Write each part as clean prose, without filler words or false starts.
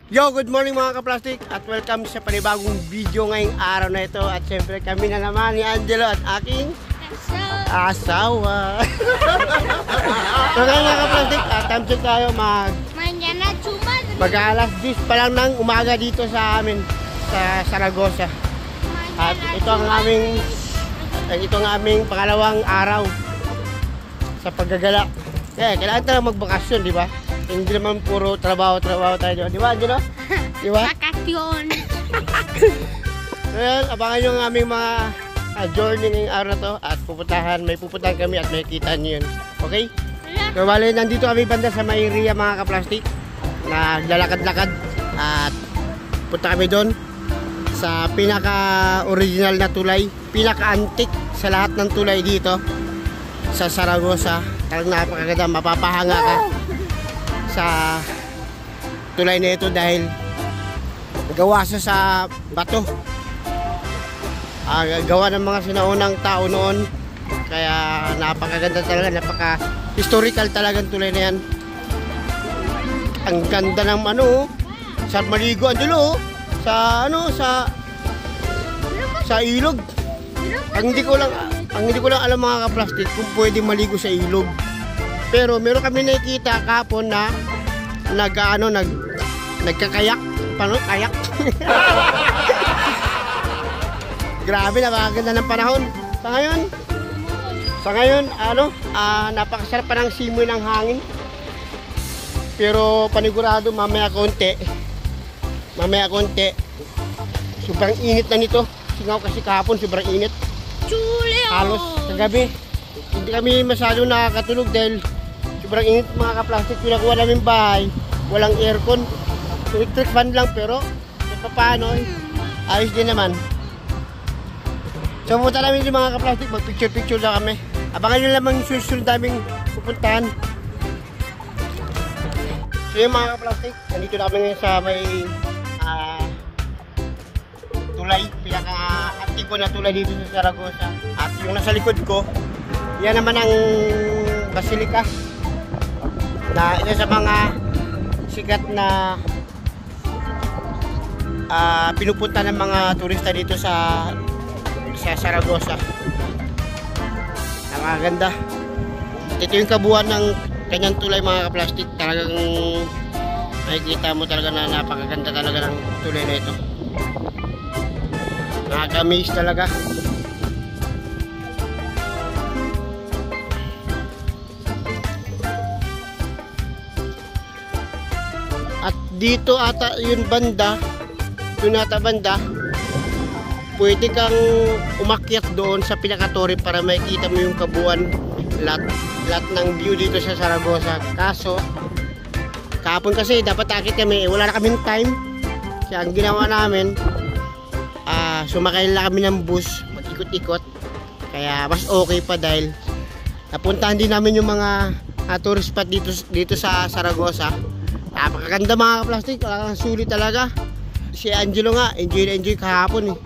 Yo, good morning mga ka-plastic at welcome sa panibagong video ngayong araw na ito. At syempre kami na naman ni Angelo at aking asawa. So ngayon mga ka-plastic, time check tayo mag-alas 10 pa lang ng umaga dito sa amin sa Saragosa. At ito ang aming pangalawang araw sa paggagala. Kailangan tayo magbakasyon, di ba? Hindi naman puro trabaho tayo, di ba, Angelo? Di ba? Bakasyon. So yan, abangan nyo ang aming mga journey ngayong araw na to. At may pupuntahan kami at may kita nyo yun. Okay? So bali, nandito kami banda sa may area mga ka-plastic. Naglalakad-lakad. At punta kami doon sa pinaka-original na tulay. Pinaka-antik sa lahat ng tulay dito sa Saragosa. Talagang napakaganda, mapapahanga ka sa tulay na ito dahil gawa sa bato. Gawa ng mga sinaunang tao noon. Kaya napakaganda talaga, napaka-historical talagang tulay na yan. Ang ganda ng sa maligo, Angelo, sa ilog. Ang hindi ko lang alam mga ka-plastic kung pwede maligo sa ilog. Pero meron kami nakikita kahapon na nagkakayak. Paano? Kayak? Grabe, napakaganda ng panahon. Sa ngayon, napakasarap pa ng simoy ng hangin. Pero panigurado, mamaya konti, sobrang init na nito. Singaw kasi kahapon, sobrang init. Halos kagabi hindi kami masyado nakakatulog dahil sobrang init mga ka-plastic. Pinakuha namin bahay, walang aircon, electric fan lang, pero paano, ayos din naman. So pumunta namin yung mga ka-plastic, mag picture na kami. Abangan nyo lamang yung susunod daming pupuntahan. So yung mga ka-plastic, nandito na kami ngayon sa may tulay, pinaka-antiko na tulay dito sa Saragosa. At yung nasa likod ko, yan naman ang Basilica na isa sa mga sikat na pinupunta ng mga turista dito sa Saragosa. Napakaganda. Ito yung kabuuan ng kanyang tulay mga ka-plastic. Talagang makikita mo talaga na napakaganda talaga ng tulay na ito. Nakaka-amaze talaga. At dito ata yung banda, pwede kang umakyat doon sa pinaka-torre para makikita mo yung kabuuan lahat ng view dito sa Saragosa. Kaso kahapon kasi dapat akit kami, wala na kaming time. Kaya ang ginawa namin, sumakay lang kami ng bus, mag-ikot-ikot. Kaya mas okay pa dahil napuntahan din namin yung mga tourist spot dito sa Saragosa. Napakaganda mga ka-plastic, sulit talaga. Si Angelo nga, enjoy kahapon eh.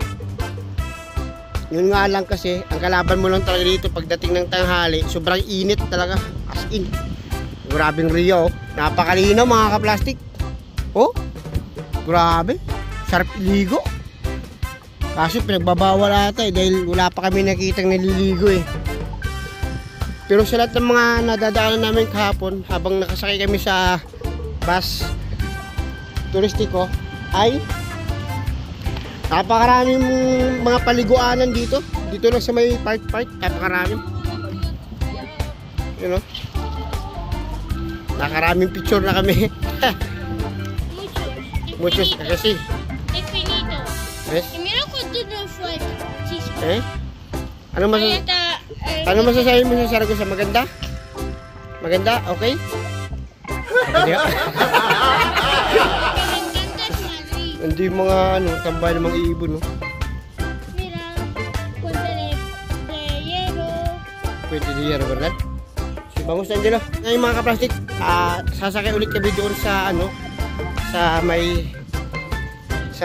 Yun nga lang kasi, ang kalaban mo lang talaga dito pagdating ng tanghali, sobrang init talaga, as in. Grabing Rio, napakalinaw mga ka-plastic. Oh, grabe, sarap iligo. Kaso pinagbabawal ata dahil wala pa kami nakitang naliligo eh. Pero sa lahat ng mga nadadaanan namin kahapon habang nakasakay kami sa bus turistiko ay napakaraming mga paliguanan dito. Dito lang sa may park, napakaraming. You know? Nakaraming picture na kami. Muchos kasi. Yes? Ano masasabi mo sa Saragosa? Maganda? Maganda? Okay? Hindi mga tambay ng mga ibon, no? Puente de Hierro, ¿verdad? Si Bangus Angelo. Ngayon mga ka-plastic, sasakay ulit kami doon sa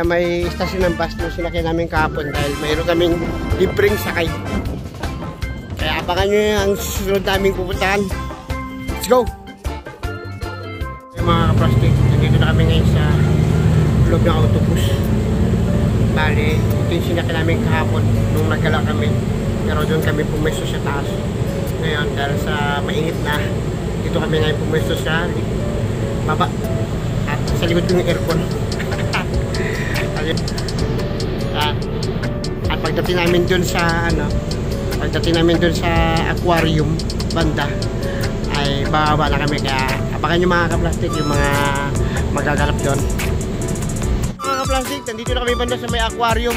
may istasyon ng bus na sinakay namin kahapon dahil mayroon kaming libreng sakay. Kaya abangan nyo ang susunod naming pupuntahan. Let's go! Yung mga ka-plastic, nandito na kami ngayon sa loob ng autobus. Bali, ito yung sinakyan namin kahapon nung nagala kami. Pero doon kami pumesto sa taas. Ngayon, dahil sa mainit na, dito kami ngayon pumesto sa baba. At sa likod yung aircon. At pagdating namin doon sa aquarium banda, ay bababa na kami. Kaya abangan nyo mga ka-plastic yung mga magaganap doon. Mga ka-plastic, nandito na kami banda sa may aquarium.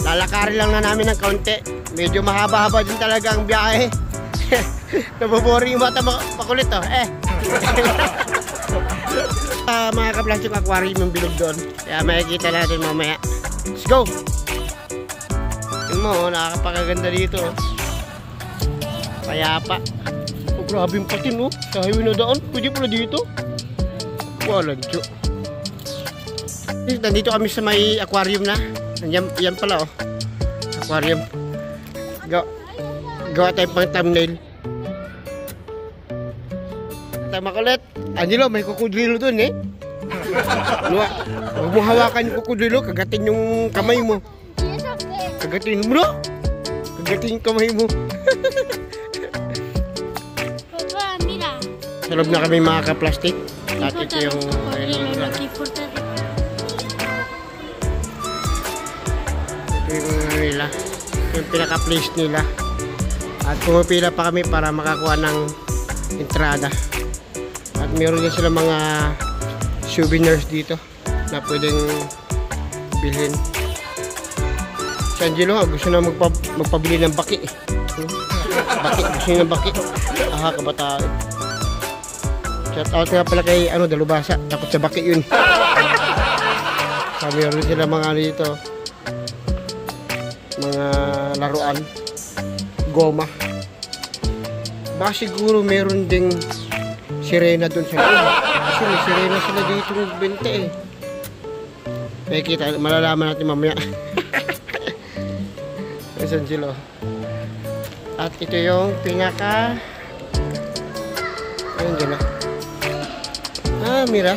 Lalakarin lang na namin ng kaunti. Medyo mahaba-haba din talaga ang biyahe. Naboboring yung bata makulit oh. Mga ka-plastic, aquarium yung bilog doon. Kaya makikita natin mamaya. Let's go! Tingnan mo, nakakapagaganda dito. Kaya pa. Oh, grabe yung patin oh. Sa highway na daan, pwede pala dito. Walang tiyo. Nandito kami sa may aquarium na. Yan pala oh. Aquarium. Gawa tayo pang thumbnail. Tayo makulit. Angelo, may kukodrilo dun eh. Huwag mo hawakan yung kukodrilo, kagatin yung kamay mo. Kagatin mo no? Kagatin yung kamay mo. Papa, mira. Sa loob na kami mga ka-plastic. At ito yung nila, yung pinaka-place nila. At pumipila pa kami para makakuha ng entrada. At meron din sila mga souvenirs dito na pwedeng bilhin. Si Angelo gusto na magpabili ng baki. Baki, gusto niya ng baki. Aha, kabataan. Shout out nga pala kay Dalubasa. Takot sa baki yun. Meron sila mga dito, mga laruan, goma. Baka siguro meron ding sirena dun sa loob. Kasi may sirena sila dito ng bente eh. Makikita, malalaman natin mamaya. San Angelo. At ito yung pinaka Angelo. Mira.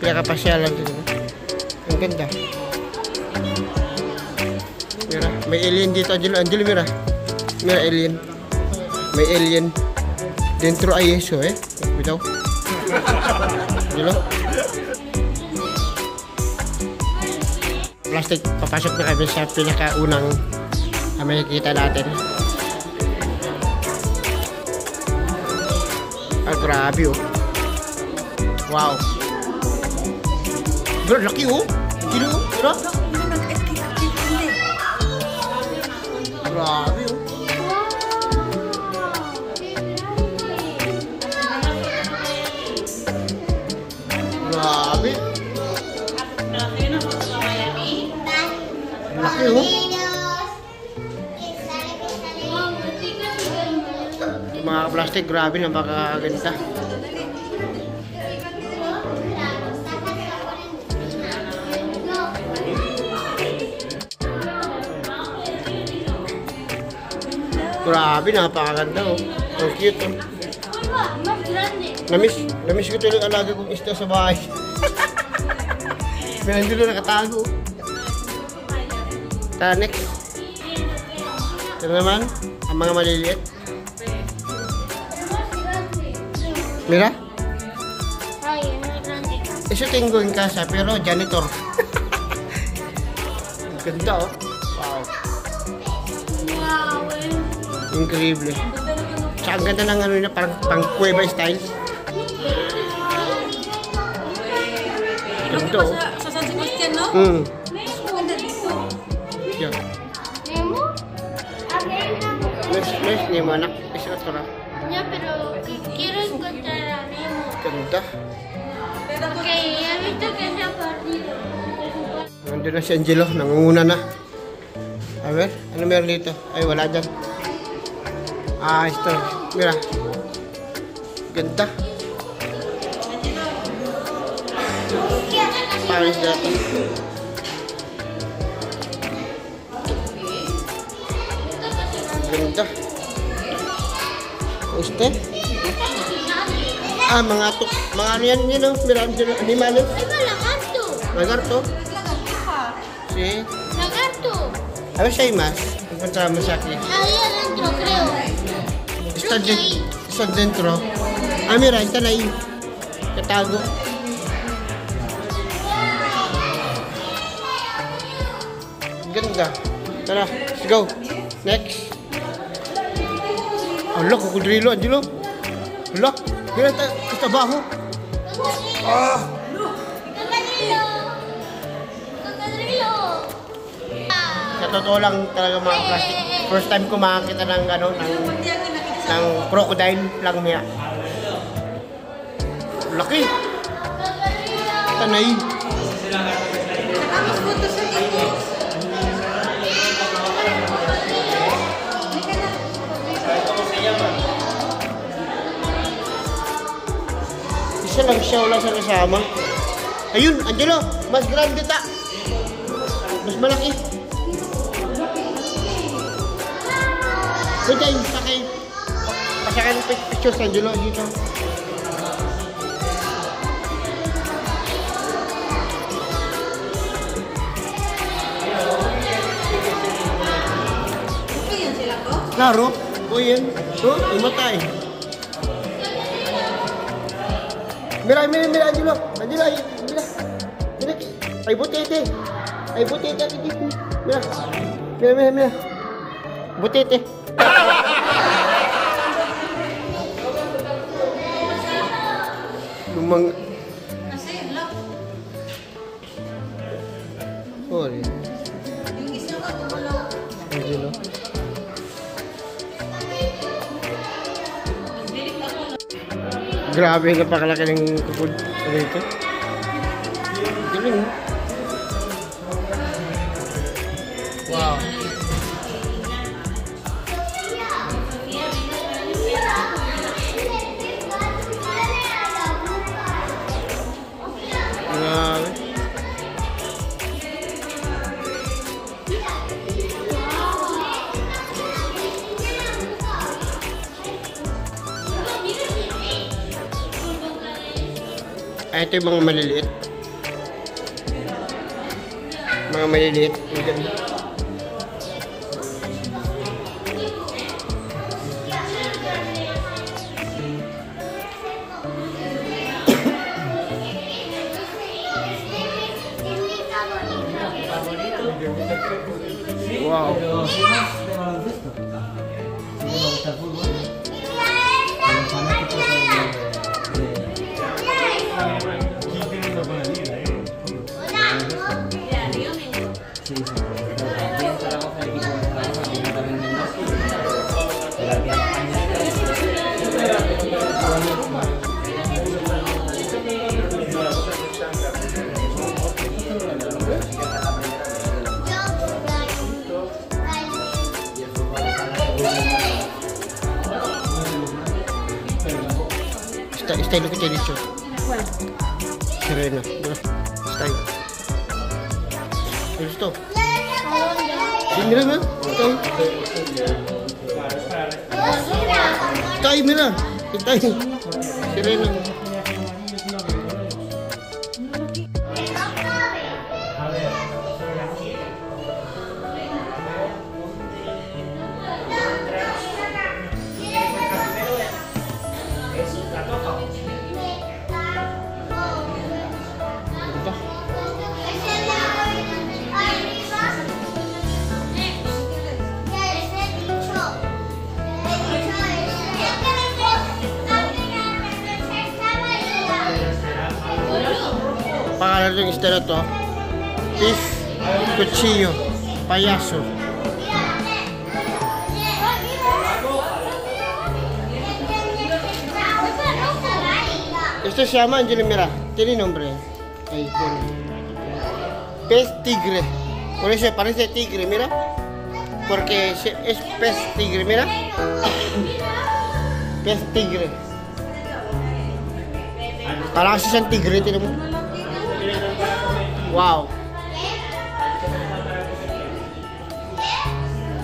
Pinaka-pasyalan dito. Ang ganda. Mira, may alien dito, Angelo. Angelo, mira. Mira, alien. May alien. Dentro ay Yeso, eh. Bitaw. Angelo. Plastic, papasok na kami sa pinakaunang makikita natin. Grabe oh. Wow. Bro, laki oh. Kilo oh. Bro. Grabe oh. Grabe. Laki oh. Mga plastic, grabe, napakaganda. Grabe, napakaganda oh. Ang cute oh. Namiss ko tuloy alaga kong isda sa bahay. Meron dito nakatago. Tara, next. Ito naman, ang mga maliliit. Mira? Isa tinggo yung kasa, pero janitor. Ang ganda oh. Wow. Incredible. Tsaka ang ganda ng ano na, parang pang kuweba style. Ganda oh. Sa San Sebastian, no? Yeah. Nice Nemo, anak. Isa ito ra. Ya, pero quiero encontrar a Nemo. Ganda. Okay, he visto que se ha perdido. Nandun na si Angelo, nangunguna na. A ver, ano meron dito? Ay, wala dyan. Ito. Mira. Ganda. Paris dito. Ganda. Usted? Mga ano yan, oh. Meron dyan, animal. Iba lagarto. Lagarto. Sí. Lagarto. A ver si hay más. Encontramos aquí. Ahí adentro, creo. Está dentro. Ah, mira, están ahí. Katago. Ganda. Tara, let's go. Next. Ala, kukodrilo, Angelo. Ala, gila kita baho. Ah. Cocodrilo. Cocodrilo. Sa totoo lang talaga mga plastic. First time ko makakita ng ng crocodile lang niya. Laki. Tanay. Isa lang siya, wala sa kasama. Ayun, Angelo, mas grande ta. Mas malaki. Pwede tayo, sakay. Pasakay ng picture sa Angelo dito. Klaro, o yan. So, imatay. Mira, Angelo. Angelo, mira. Mira, ay butete. Ay butete. Mira. Butete. Lumang... Sorry. Angelo. Grabe, napakalaki ng kupod. Ano ito? Galing, wow. Grabe. Ito yung mga maliliit. Mga maliliit. Ang ganda. Wow. Style ko tayo dito. Sirena. Style. Gusto. Mira na. Tay, mira. Tay. Sirena. Pangalan ng isda na to, fish cuchillo, payaso. Esto se llama, Angelo, mira, tiene nombre. Ahí tiene. Pez tigre. Por eso parece tigre, mira. Porque es pez tigre, mira. Pez tigre. Parang kasi siyang tigre, tinan mo. Wow.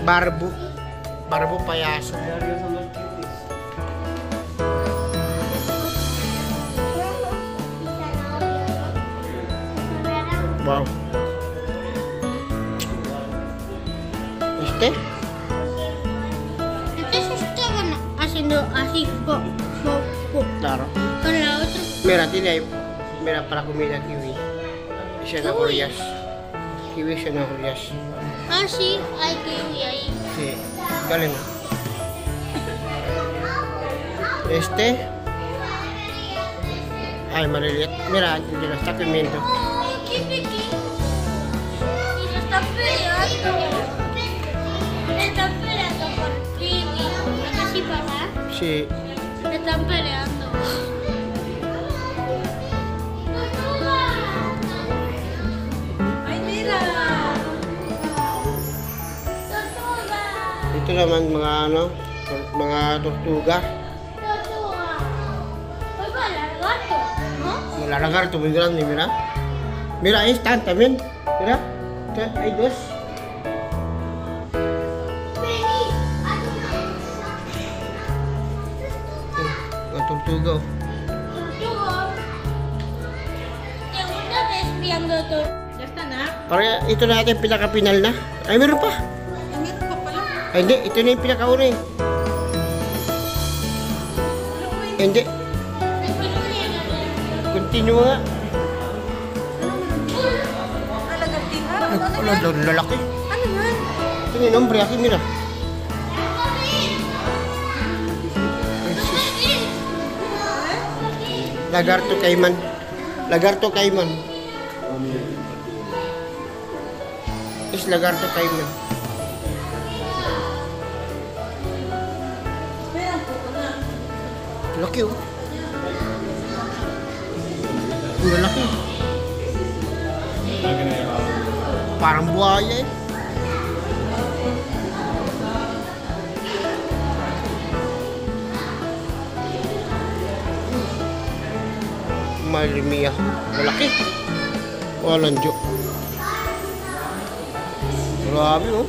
Barbo payaso. Wow. Este? Entonces estaban haciendo así, Claro. con la otra. Mira, tiene ahí. Mira, para comida kiwi. Siya na Koreas. Kiwi siya na Koreas. Ah, sí, hay kiwi ahí. Sí. Galing. Este. Ay, maliliit. Mira, dito está pimiento. Piki, piki. Y se están peleando. Se están peleando por kiwi. ¿Es así pasa? Sí. Se están peleando. ¡Ay, mira! ¡Tortuga! Ito naman mga ano, mga tortuga. ¡Tortuga! Hoy va el gato, ¿no? Mga lagarto muy grande, mira. Mira, ahí están también. Mira. Hay dos. Mga tortuga. Oh. ¡Tortuga! ¿Te gusta espiando todo? Ya está na. Para ito na natin pinaka-final na. Ay, meron pa. Meron pa pala. Ay, hindi. Ito na yung pinaka-una eh. Hindi. Continue nga. Alagang tingnan. Lalaki. Ano yan? Ito yung nombre. Aki, mira. Lagarto Cayman. Lagarto Cayman. Is Lagarto Cayman. Laki oh. Ang lalaki. Parang buhaya eh. Malimia. Malaki. Walang jo. Grabe oh.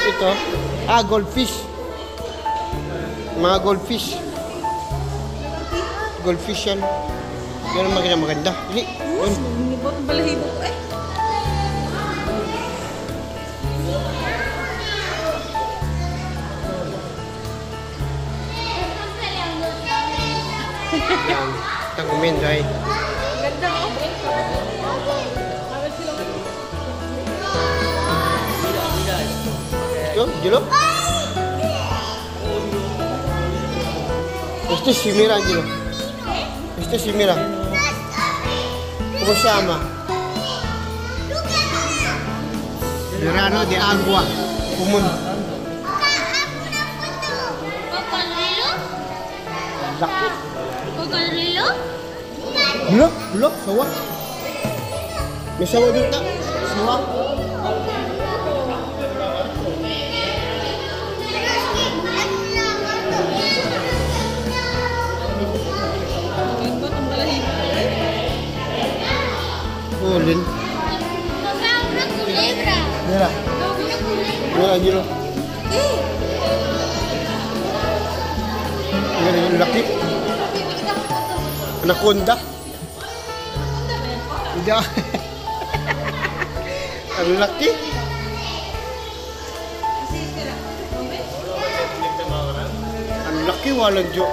Ito. Ah, goldfish. Mga goldfish. Goldfish yan. Yan ang maganda. Dili. Yun. Nangibot ang balahibo ko eh. Están peleando. Yan. Tagumin ay. Ganda oh. Yo, Jilo. Este si mira, Jilo. Este si mira. ¿Cómo se llama? Verano de agua. Común. ¿Cocodrilo? Laki. ¿Cocodrilo? Bulok, bulok, sawa. May sawa dito. Sawa. Nangibot ang balahibo ko eh. Ulin. Papá, una culebra. Mira. Una culebra. Mira, Jilo. Mira yung laki. Anaconda. Hindi ah. Ang laki. Ang laki, walang jo.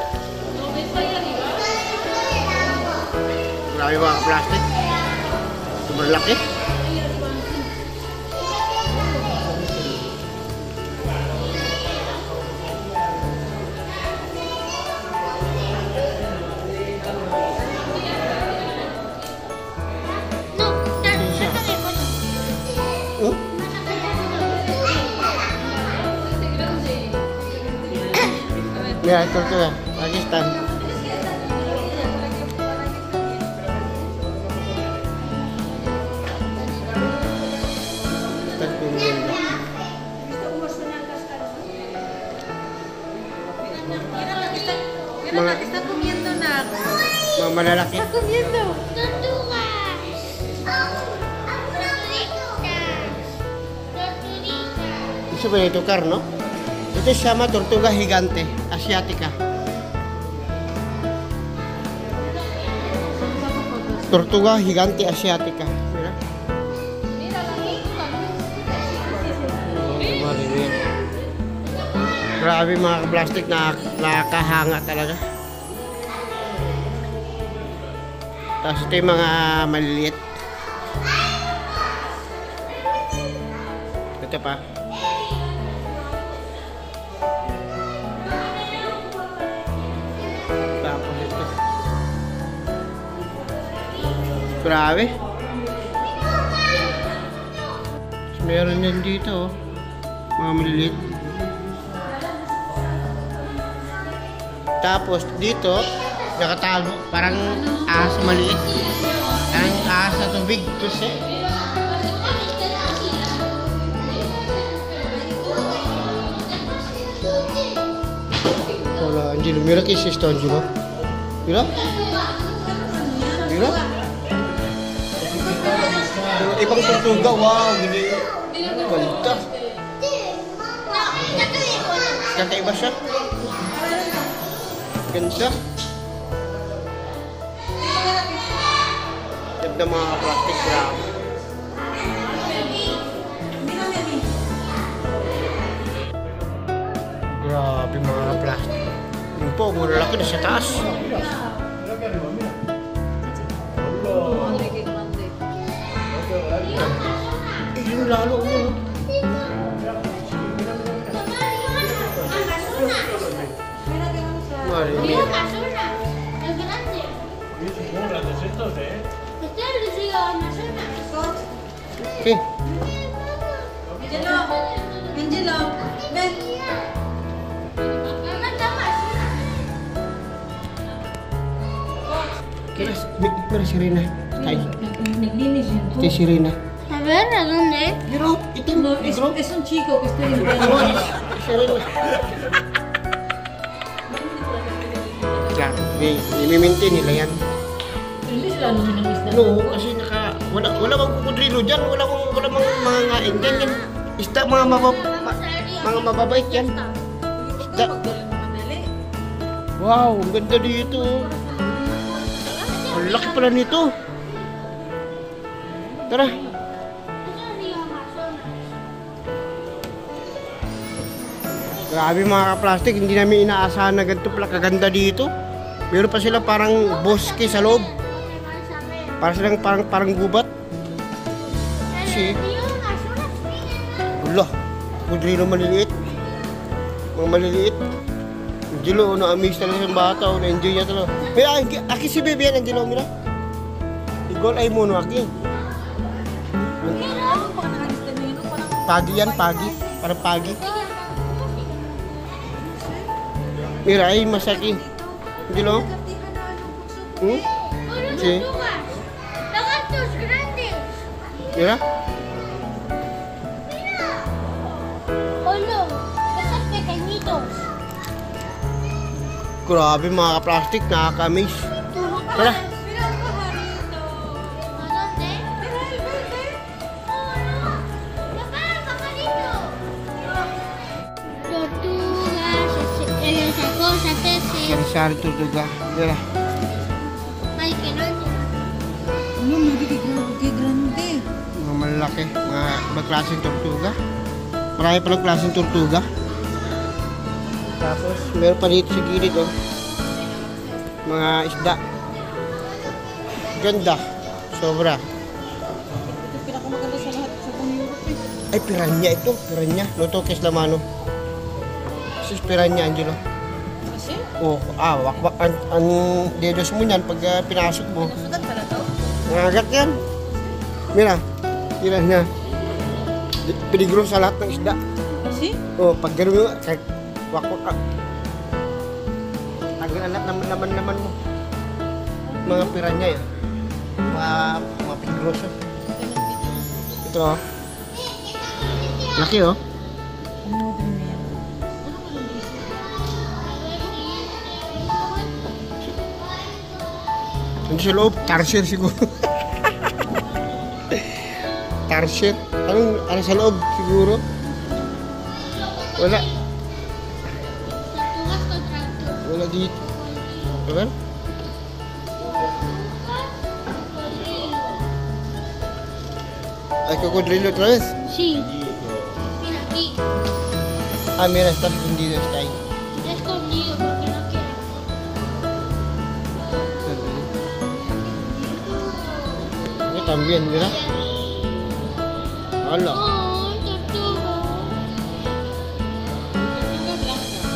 Marami mga plastic. Sobrang laki. No, sácame foto. Oh? Mira, ito. Pakistan. Están comiendo. Mira la que está comiendo na. Mga malalaki. Está comiendo. Tortuga. Tortuguita. Eso puede tocar, ¿no? Ito se llama tortuga gigante, asiática. Tortuga Gigante Asiatica. Mira. Maririyan. Grabe mga plastic na nakahanga talaga. Tapos ito yung mga maliliit. Ito pa. Tapos ito. Grabe. Tapos meron yan dito, oh. Mga maliliit. Tapos dito, nakatago, parang ahas maliit. Ang ahas na tubig, kasi. Wala, Angelo. Mira kay sister Angelo. Mira? Mira? Ibang tortuga, wow, gini. Ganda. Kakaiba siya. Ganda. Ganda mga plastic wrap. Grabe mga plastic. Yung po, mura laki na sa taas. Yung lalo mo. Mira, basura. Es grande. Muy grandes estos, ¿eh? Ustedes les digo Amazonas. Okay. Angelo! Angelo! Ben! Mamá, Amazonas. Mira si Rina. Ay, Naglinis yun po. ito si Rina. A ver, ¿a dónde? Pero, ito No, es un chico que está limpiando. si Rina. Claro, i-maintain nila yan. Hindi sila naman ng isda. No, kasi wala bang kukodrilo dyan, wala mga ngain dyan yan. Isda, mga mababait yan. Isda. Wow, ang ganda dito. Ang laki pala nito. Tara. Grabe mga ka-plastic, hindi namin inaasahan na ganito pala kaganda dito. Meron pa sila parang bosque sa loob. Para silang parang gubat. Si Wala, kudrilo maliliit. Mga maliliit. Angelo, na-amaze talaga yung bata. Na-enjoy niya talaga. Mira, aki si Bebe yan, Angelo, mira. Igol ay mono, aki. Pagi yan, pagi. Parang pagi. Mira, ay masaki. Angelo? Sí. Lagartos grandes. Mira? Olo, esos pequeñitos. Grabe mga ka-plastic, nakaka-amaze. Tara. Mira un pajarito. ¿A dónde? Oh, no. Papá, pajarito. Tortugas, esas cosas, peces. Sari-sari tortuga. Mira. Ay, que no Ano, may grande. Mga malalaki. Mga ibang klaseng tortuga. Marami palang klaseng tortuga. Tapos, meron pa dito sa gilid, oh. Mga isda. Ganda. Sobra. Ito pinakamaganda sa lahat sa buong Europe eh. Ay, piranha ito. Piranha. Luto keslamano. Sis piranha, Angelo. Kasi? Oh, wakwak. Ang dedos mo niyan pag pinasok mo. Sugat pala to? Nangagat yan. Mira. Piranha. Peligro sa lahat ng isda. Kasi? Oh, pag gano'n mo, kahit wakwak ka. Tanggal ang lahat naman mo. Mga piranha yan. Mga peligroso. Ito, oh. Laki, oh. Ano din na yan? Ano sa loob? Tarsier siguro. Tarsier? Ano sa loob siguro? Wala. Tortugas con tractor. Wala dito. Diba? Ay, cocodrilo otra vez. Sí. Mira aquí. Ah, mira, está escondido, está ahí. Está escondido porque no quiere. Aquí también, mira. Hola. Oh, tortuga. Tortuga blanca.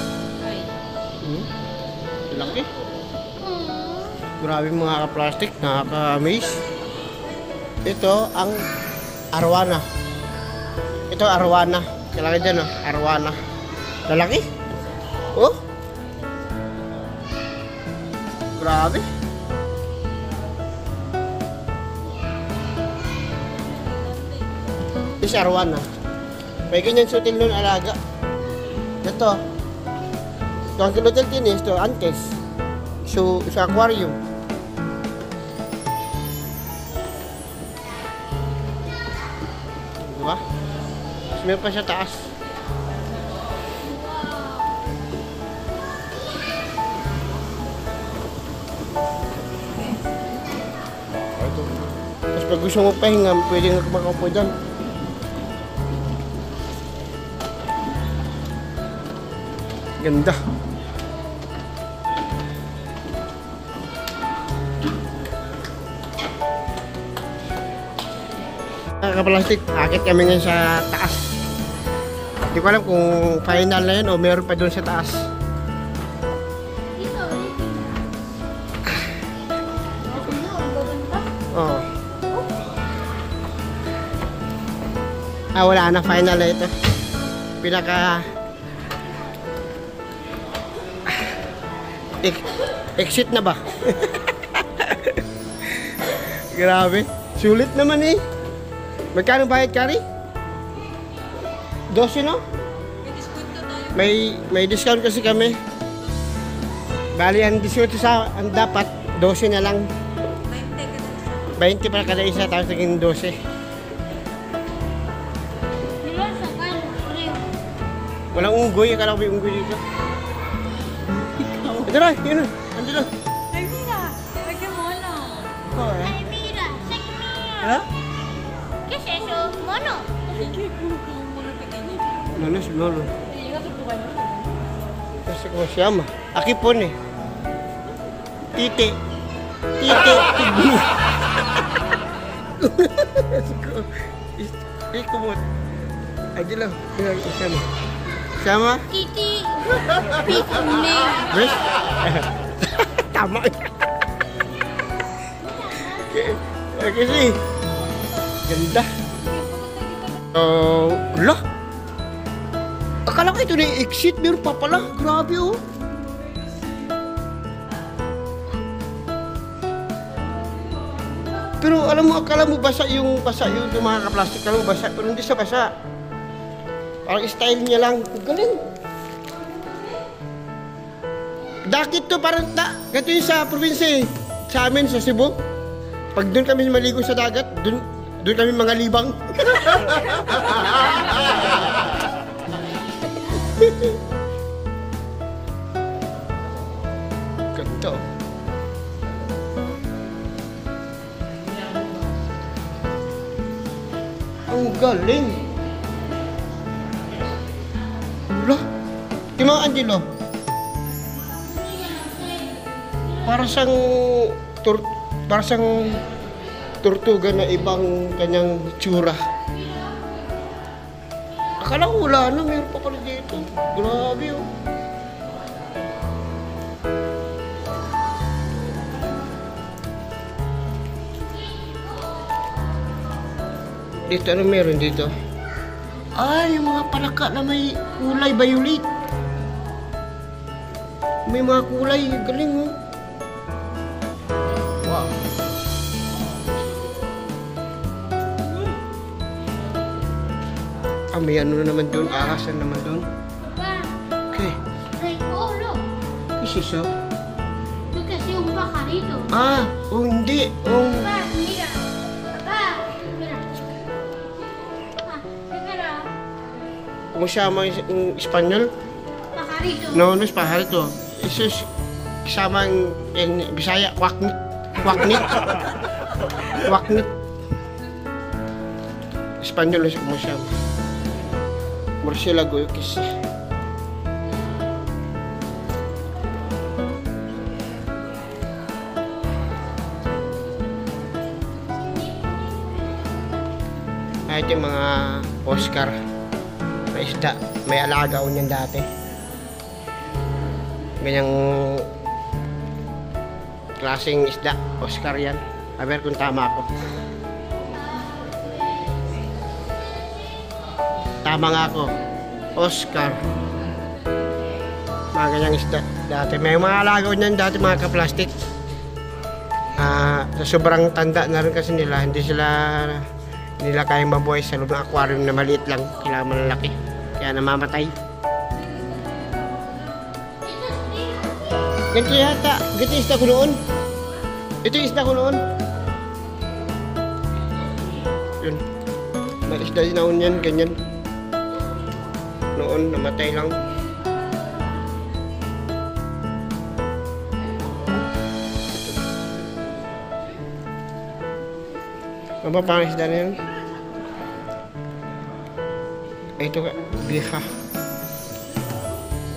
Ay. Laki. Oh. Grabe mga ka-plastic, nakaka-amaze. Ito ang arwana. Ito arwana. Kalaki dyan, oh. Arwana. Lalaki? Oh? Grabe. Ito si arwana. May ganyan sutil nun alaga. Ito. Ito ang kilotel tinis. Ito, antes. So, sa aquarium. Diba? Tapos meron pa sa taas. Tapos pag gusto mo pahinga, pwede nga makaupo dyan. Ganda. Kaplastik, akit kami ngayon sa taas. Hindi ko alam kung final na yun o meron pa doon sa taas. Dito, dito. Ano, ang gaganda. Oo. Ah, wala na. Final na ito. Pinaka... exit na ba? Grabe. Sulit naman eh. Magkano bayad, Kari? 12, no? May discount kasi kami. Bali, ang 18 sa ang dapat, 12 na lang. 20 para kada isa, tapos naging 12. Diba, sakal, rin. Walang unggoy, akala ko may unggoy dito. Ito na, yun na. Ando na. Ay, mira. Lagyan mo lang. Oh, eh. Ay, mira, mira. Ano? ¿Qué es eso? Mono. Sige, kung muna tingin. Lolo, si Lolo. Hindi ka tutukan mo. Kasi kung siya ma. Aki po ni. Titi. Titi. Ikumot. Aja lang. Sama. Sama? Titi. Pikune. Wes? Tama. Kasi. Ganda. Lah. Akala ko ito na yung exit. Meron pa pala. Grabe oh. Pero alam mo, akala mo basa yung mga kaplastik. Akala mo basa. Pero hindi siya basa. Parang style niya lang. Galing. Dakit to parang ganito yung sa probinsya eh. Sa amin, sa Cebu. Pag doon kami maligo sa dagat, doon kami mga libang. Ganda oh. Ang galing. Wala. Yung mga Angelo. Para siyang tortuga na ibang kanyang tsura. Akala ko wala na, mayroon pa pala dito. Grabe oh. Dito, ano meron dito? Ay, yung mga palaka na may kulay violet. May mga kulay, galing oh. Wow. Ah, may ano na naman doon, ahas na naman doon. Papá, Okay, hay oro. isiso. Yo que soy un pajarito. Ah, oh hindi. Oh, Papá, mira. Papá, mira. Ah, mira. kung siya ang Espanyol? Pajarito. No, no es pajarito. Eso es kasama en Bisaya, kwaknit. Kwaknit. Kwaknit. Espanyol mo siya. Murcielago yung kiss. Ito yung mga Oscar na isda. May alaga ko niyan dati. Ganyang klaseng isda. Oscar yan. Aber kung tama ako. Tama nga ako. Oscar. Mga ganyang isda. Dati may mga alaga ko niyan dati, mga ka-plastic. Sa sobrang tanda na rin kasi nila, hindi nila kayang mabuhay sa loob ng aquarium na maliit lang, kailangan malalaki, kaya namamatay. Ganito yata, ganito yung isda ko noon. Ito yung isda ko noon. Yun, may isda din ako yan, ganyan. Noon, namatay lang. Ano ba pang isda na yun? Ito ka, biha.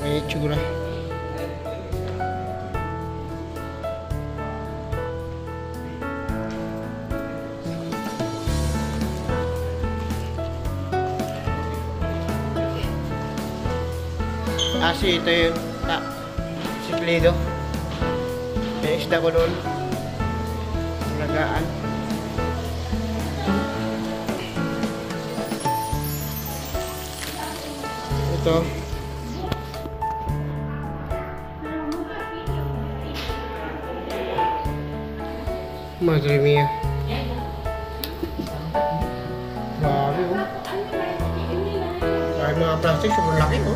May itsura. Kasi ito yung si Plido. May isda ko doon. Lagaan. Ito. Madre mia. Grabe oh. Ay, mga plastic, sobrang laki oh.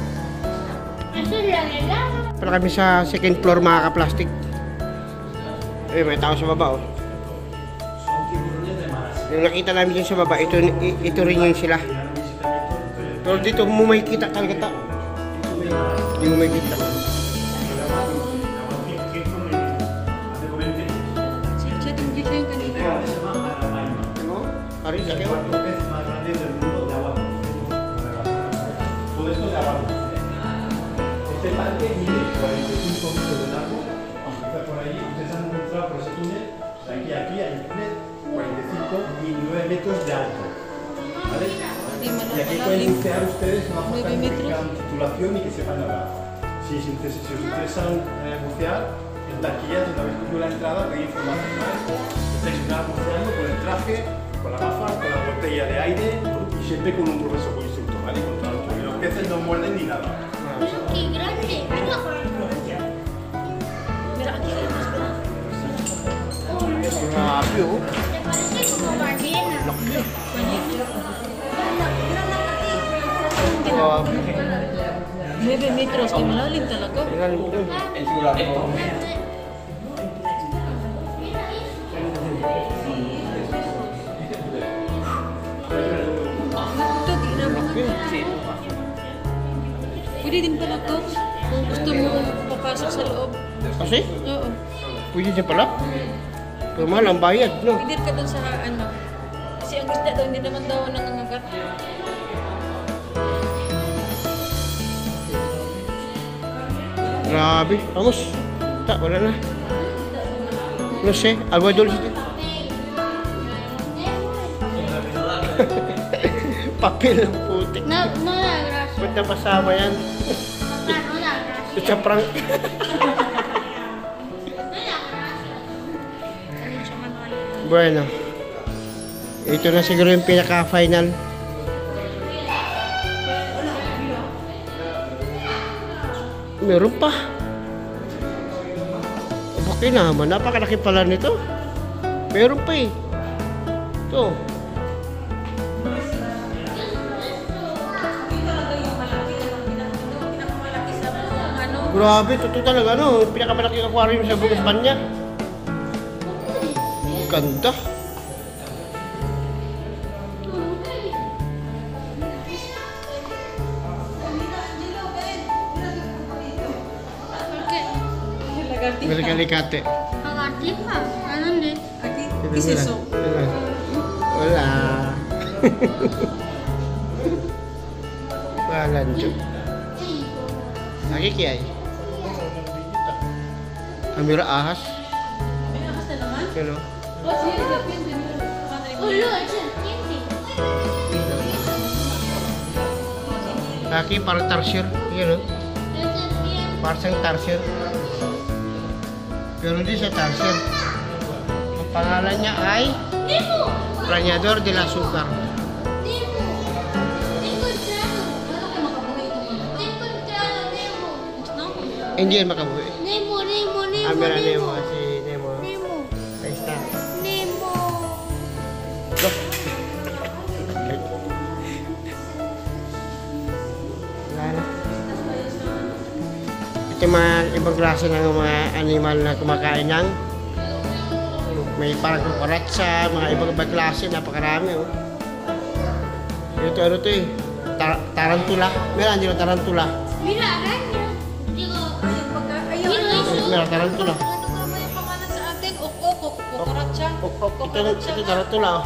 Para kami sa second floor, mga ka-plastic. Eh, may tao sa baba oh. Yung nakita namin dyan sa baba, ito rin yun sila. Pero dito mo may kita talaga ta. Hindi mo may kita. Siya tinggi siya yung kanina. Ano? Ari, laki o? Este parque mide 45 metros de largo, aunque por ahí ustedes han encontrado por ese túnel, de aquí a aquí hay un túnel 45 y 9 metros de alto. ¿Vale? Y aquí pueden bucear ustedes una foto que tengan titulación y que sepan nadar. Si os interesan bucear, en taquillas donde habéis cogido la entrada, tenéis información, ¿vale? Estáis buceando con el traje, con la gafa, con la botella de aire y siempre con un profesor o instructor, ¿vale? Controlando. Y los peces no muerden ni nada. ¡Qué grande! Mira, aquí hay más grande. Grabe oh. Me parece como ballena. Grabe. 9 metros, di malalim talaga. Tingnan mo dun. Ito, di na mga. Pwede din pala to. Kung gusto mo papasok sa loob. Kasi? Oo. Pwede siya pala. Pero mahal ang bayad, no? Pwede ka dun sa ano. Kasi ang isda daw, hindi naman daw nangangagat. Grabe. Vamos. Tak, wala na. No sé, agua dulce. Papel ng putik. No, no da gracia. Ba't napasama yan? Papá, no da gracia. Ito sa prank. No da gracia. Bueno. Ito na siguro yung pinaka-final. Meron pa. Okay naman. Napakalaki pala nito. Meron pa eh. Ito. Grabe, totoo talaga no. Pinakamalaki aquarium sa buong Espanya. Ganda. Galikate. Lagartija. ¿A dónde? Aquí, kisiso. Hola. Walanjo. Lagi kaya eh. Amira ahas. May akas na naman. Ano? Oh, sige, lapin din mo. Ulo, dyan, hindi. Laki parang tarsier. Yan o. Parang siyang tarsier. Pero hindi siya tarsier. Ang pangalan niya ay Nemo! Planeador de la Azúcar. Nemo! Nemo dyan. Makabuhay ito mo. Nemo dyan, Nemo. Hindi yan makabuhi. Nemo, Nemo, Nemo, Amira Nemo. Nemo. Si Nemo. Nemo. Ahí está. Nemo. Go. Wala na. Ito yung mga ibang klase ng mga animal na kumakain ng may parang kukuratsa, mga ibang klase, napakarami oh. Ito ano to eh, tarantula. Meron dito tarantula. Mira, araña. Digo, Meron tarantula. Ano ba may pangalan sa atin? Okok, kukuratsa. Ito tarantula oh.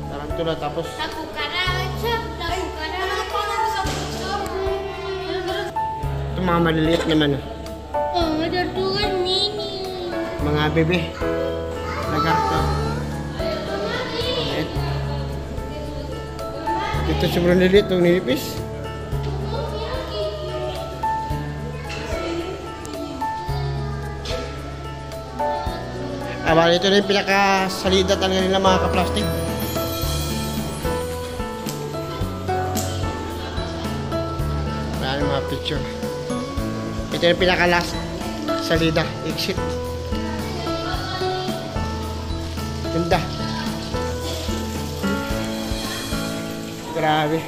Tarantula tapos la cucaracha, la Ano ang pangalan sa cucaracha. ito mga maliliit naman oh. Oh, may tortugas nini. Mga bebe. Lagarto. Ito sobrang lilit itong nilipis. Bali, ito na yung pinakasalida talaga nila mga ka-plastic. Wala na mga picture. Ito yung pinaka-last salida, exit. Ganda. Grabe.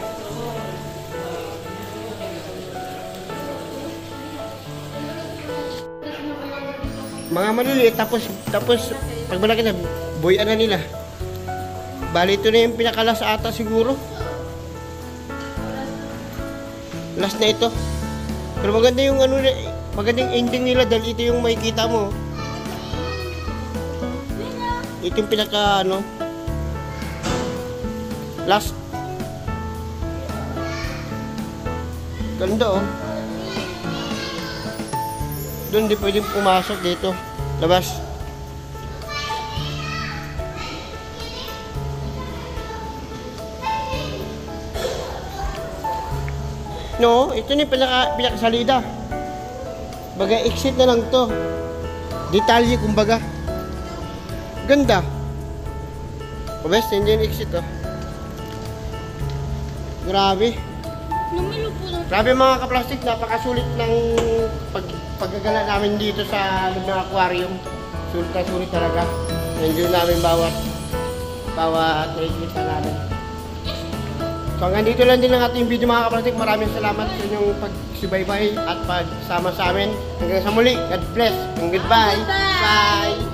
Mga maliliit tapos pag malaki na buhayan na nila. Bali ito na yung pinakalas ata siguro. Last na ito. Pero maganda yung ano, magandang ending nila dahil ito yung makikita mo. Ito yung pinaka ano last. Ganda oh. Doon di pwedeng pumasok dito. Labas. No, ito na yung pinakasalida. Baga exit na lang to. Detalye kumbaga. Ganda. O best, hindi yung exit oh. Grabe. Lumilo po lang. Grabe mga ka-plastic, napakasulit ng paggagala namin dito sa loob ng aquarium. Sulit na sulit talaga. Enjoy namin bawat nakikita namin. So hanggang dito lang din ang ating video mga ka-plastic. Maraming salamat sa inyong pagsubaybay at pagsama sa amin. Hanggang sa muli, God bless and goodbye. Bye. Bye.